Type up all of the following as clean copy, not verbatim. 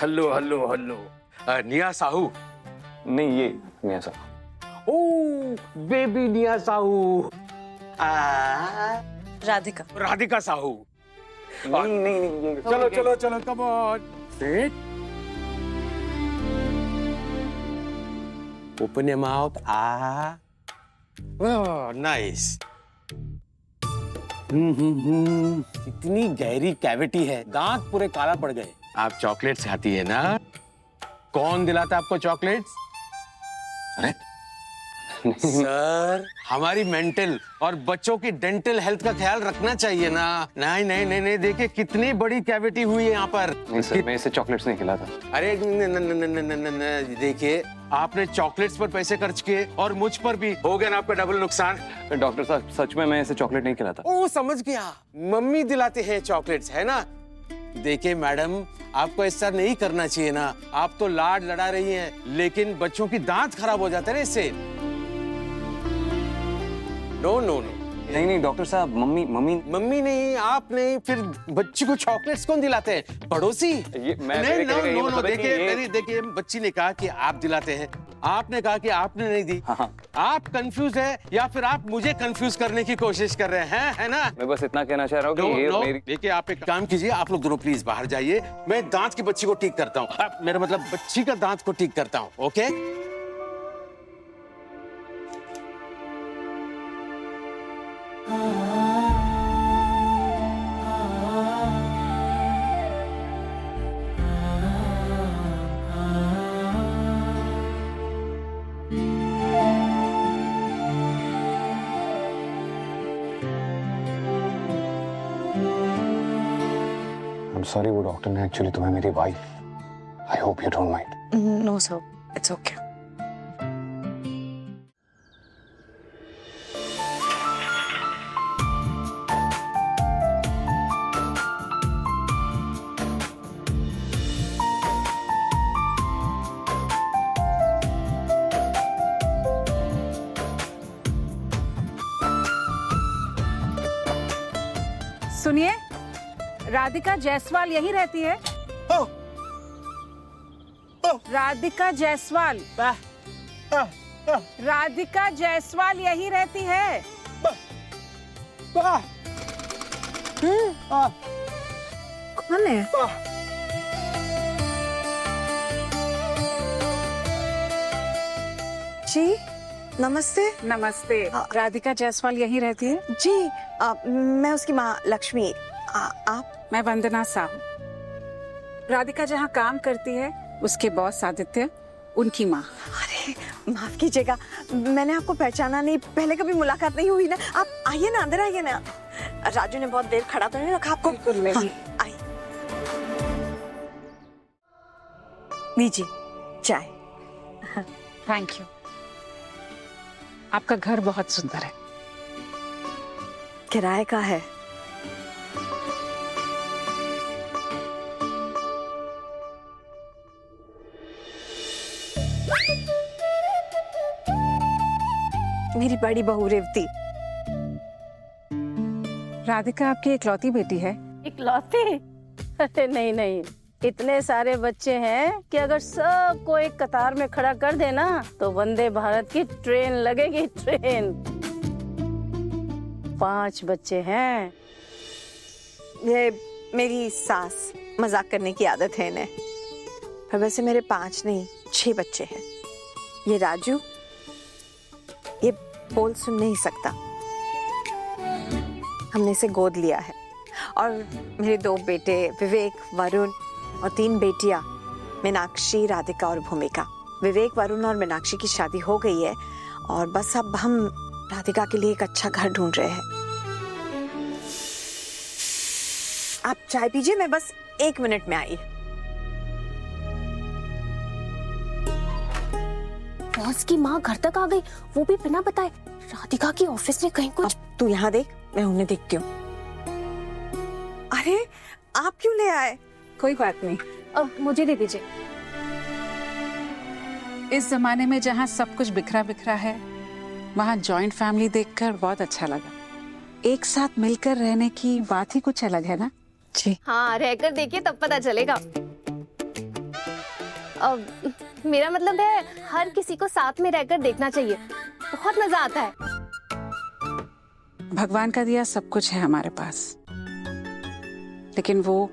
Hello hello hello. निया साहू? नहीं, ये निया साहू। ओ बेबी निया साहू। राधिका। राधिका साहू। नहीं नहीं नहीं, ये चलो चलो चलो, come on. Open your mouth. Nice. इतनी गहरी कैविटी है, दांत पूरे काला पड़ गए। आप चॉकलेट्स खाती है ना? कौन दिलाता है आपको चॉकलेट्स? अरे सर, हमारी मेंटल और बच्चों की डेंटल हेल्थ का ख्याल रखना चाहिए ना। नहीं नहीं नहीं नहीं, देखिए कितनी बड़ी कैविटी हुई है यहाँ पर। नहीं सर, मैं इसे चॉकलेट्स नहीं खिलाता। अरे देखिए, आपने चॉकलेट्स पर पैसे खर्च किए और मुझ पर भी हो गया ना आपका डबल नुकसान। डॉक्टर साहब, सच में मैं इसे चॉकलेट नहीं खिलाता। ओ समझ गया, मम्मी दिलाते हैं चॉकलेट्स, है ना? देखिए मैडम, आपको ऐसा नहीं करना चाहिए ना। आप तो लाड लड़ा रही हैं, लेकिन बच्चों की दांत खराब हो जाते हैं इससे। No no no. नहीं नहीं डॉक्टर साहब, मम्मी नहीं, आप नहीं, फिर बच्ची को चॉकलेट्स कौन दिलाते हैं? पड़ोसी? ये मैं नहीं, मेरे कहने का ये मतलब है कि ये- देखिए, बच्ची ने कहा कि आप दिलाते हैं, आपने कहा कि आपने नहीं दी। हाँ। आप कंफ्यूज है या फिर आप मुझे कंफ्यूज करने की कोशिश कर रहे हैं, है ना? मैं बस इतना कहना चाह रहा हूँ कि ये मेरी। देखिए, आप एक काम कीजिए, आप लोग दोनों प्लीज बाहर जाइए, मैं दांत की बच्ची को ठीक करता हूँ। मेरा मतलब बच्ची का दांत को ठीक करता हूँ। ओके? I'm sorry, वो डॉक्टर ने एक्चुअली तुम्हें मेरी wife. I hope you don't mind. No sir, it's okay. सुनिए, राधिका जायसवाल यही रहती है? राधिका जायसवाल। राधिका जायसवाल यही रहती है? कौन है? जी नमस्ते। नमस्ते। राधिका जायसवाल यही रहती है? जी मैं उसकी माँ लक्ष्मी। आप? मैं वंदना साहू। राधिका जहाँ काम करती है, उसके बॉस आदित्य, उनकी माँ। अरे माफ कीजिएगा, मैंने आपको पहचाना नहीं, पहले कभी मुलाकात नहीं हुई ना। आप आइए ना, अंदर आइए ना। राजू ने बहुत देर खड़ा तो नहीं रखा आपको? बिल्कुल नहीं। हाँ, आइए। लीजिए चाय। Thank you. आपका घर बहुत सुंदर है। किराए का है। मेरी बड़ी बहू रेवती। राधिका आपकी इकलौती बेटी है? इकलौती? अरे नहीं नहीं, इतने सारे बच्चे हैं कि अगर सबको एक कतार में खड़ा कर देना तो वंदे भारत की ट्रेन लगेगी, ट्रेन। 5 बच्चे हैं। ये मेरी सास, मजाक करने की आदत है इन्हें। पर वैसे मेरे 5 नहीं 6 बच्चे हैं। ये राजू, ये बोल सुन नहीं सकता, हमने इसे गोद लिया है। और मेरे 2 बेटे विवेक, वरुण, और 3 बेटियां मीनाक्षी, राधिका और भूमिका। विवेक, वरुण और मीनाक्षी की शादी हो गई है और बस अब हम राधिका के लिए एक अच्छा घर ढूंढ रहे हैं। आप चाय पीजिए, मैं बस 1 मिनट में आई। बॉस की माँ घर तक आ गई, वो भी बिना बताए। राधिका की ऑफिस में कहीं कुछ। तू यहाँ देख, मैं उन्हें देखती हूँ। अरे आप क्यों ले आए? कोई बात नहीं। अब मुझे दे दीजिए। इस जमाने में जहाँ सब कुछ बिखरा बिखरा है, वहाँ जॉइंट फैमिली देखकर बहुत अच्छा लगा। एक साथ मिलकर रहने की बात ही कुछ अलग है ना? जी हाँ, रहकर देखिए तब पता चलेगा। मेरा मतलब है हर किसी को साथ में रहकर देखना चाहिए, बहुत मजा आता है। भगवान का दिया सब कुछ है हमारे पास, लेकिन वो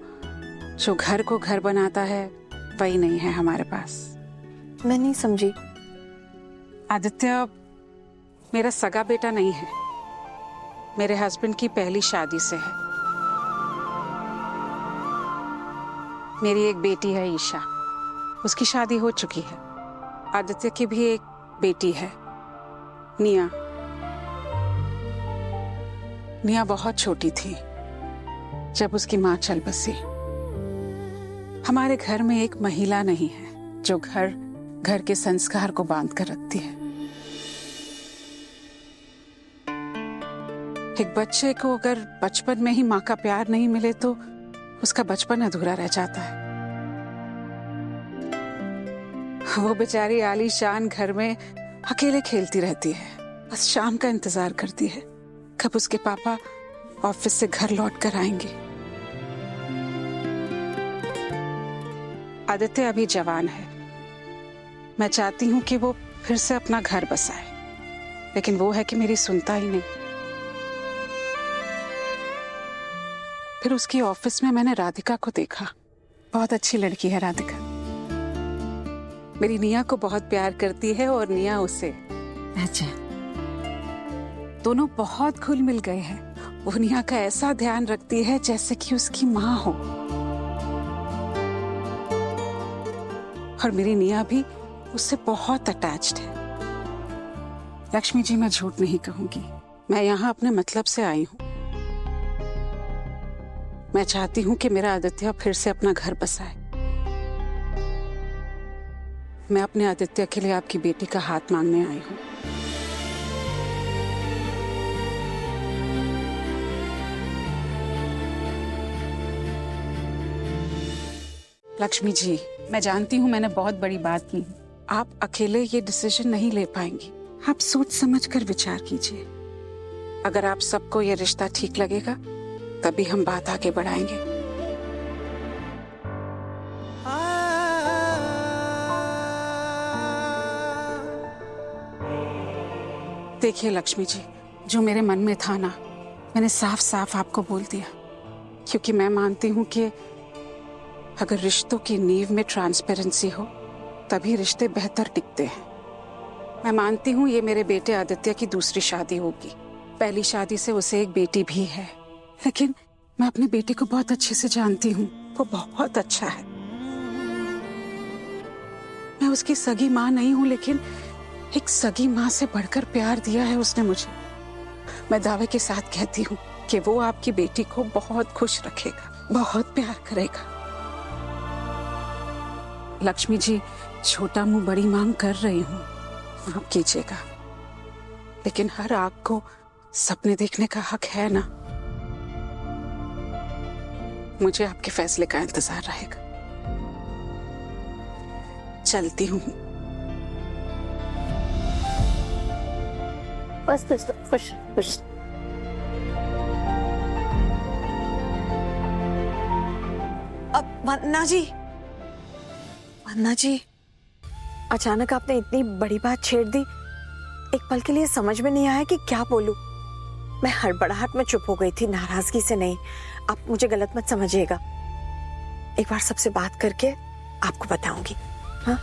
जो घर को घर बनाता है वही नहीं है हमारे पास। मैं नहीं समझी। आदित्य मेरा सगा बेटा नहीं है, मेरे हस्बैंड की पहली शादी से है। मेरी एक बेटी है ईशा, उसकी शादी हो चुकी है। आदित्य की भी एक बेटी है निया। निया बहुत छोटी थी जब उसकी मां चल बसी। हमारे घर में एक महिला नहीं है जो घर के संस्कार को बांध कर रखती है। एक बच्चे को अगर बचपन में ही माँ का प्यार नहीं मिले तो उसका बचपन अधूरा रह जाता है। वो बेचारी आलीशान घर में अकेले खेलती रहती है, बस शाम का इंतजार करती है कब उसके पापा ऑफिस से घर लौट कर आएंगे। आदित्य अभी जवान है, मैं चाहती हूँ कि वो फिर से अपना घर बसाए, लेकिन वो है कि मेरी सुनता ही नहीं। फिर उसकी ऑफिस में मैंने राधिका को देखा, बहुत अच्छी लड़की है राधिका, मेरी निया को बहुत प्यार करती है और निया उसे। अच्छा, दोनों बहुत घुल मिल गए हैं। वो निया का ऐसा ध्यान रखती है जैसे कि उसकी माँ हो, और मेरी निया भी उससे बहुत अटैच्ड है। लक्ष्मी जी, मैं झूठ नहीं कहूंगी, मैं यहाँ अपने मतलब से आई हूँ। मैं चाहती हूँ कि मेरा आदित्य फिर से अपना घर बसाए। मैं अपने आदित्य के लिए आपकी बेटी का हाथ मांगने आई हूँ। लक्ष्मी जी, मैं जानती हूँ मैंने बहुत बड़ी बात की। आप अकेले ये डिसीजन नहीं ले पाएंगी, आप सोच समझ कर विचार कीजिए। अगर आप सबको ये रिश्ता ठीक लगेगा तभी हम बात आगे बढ़ाएंगे। देखिए लक्ष्मी जी, जो मेरे मन में था ना, मैंने साफ साफ आपको बोल दिया, क्योंकि मैं मानती हूँ कि अगर रिश्तों की नींव में ट्रांसपेरेंसी हो तभी रिश्ते बेहतर टिकते हैं। मैं मानती हूँ ये मेरे बेटे आदित्य की दूसरी शादी होगी, पहली शादी से उसे एक बेटी भी है, लेकिन मैं अपने बेटे को बहुत अच्छे से जानती हूँ, वो बहुत अच्छा है। मैं उसकी सगी माँ नहीं हूँ, लेकिन एक सगी माँ से बढ़कर प्यार दिया है उसने मुझे। मैं दावे के साथ कहती हूँ कि वो आपकी बेटी को बहुत खुश रखेगा, बहुत प्यार करेगा। लक्ष्मी जी, छोटा मुंह बड़ी मांग कर रही हूँ, माफ कीजिएगा, लेकिन हर आँख को सपने देखने का हक है ना। मुझे आपके फैसले का इंतजार रहेगा। चलती हूँ। बस खुश खुश। अब वंदना जी, अचानक आपने इतनी बड़ी बात छेड़ दी। एक पल के लिए समझ में नहीं आया कि क्या बोलूं। मैं हड़बड़ाहट में चुप हो गई थी, नाराजगी से नहीं। आप मुझे गलत मत समझिएगा। एक बार सबसे बात करके आपको बताऊंगी। हाँ।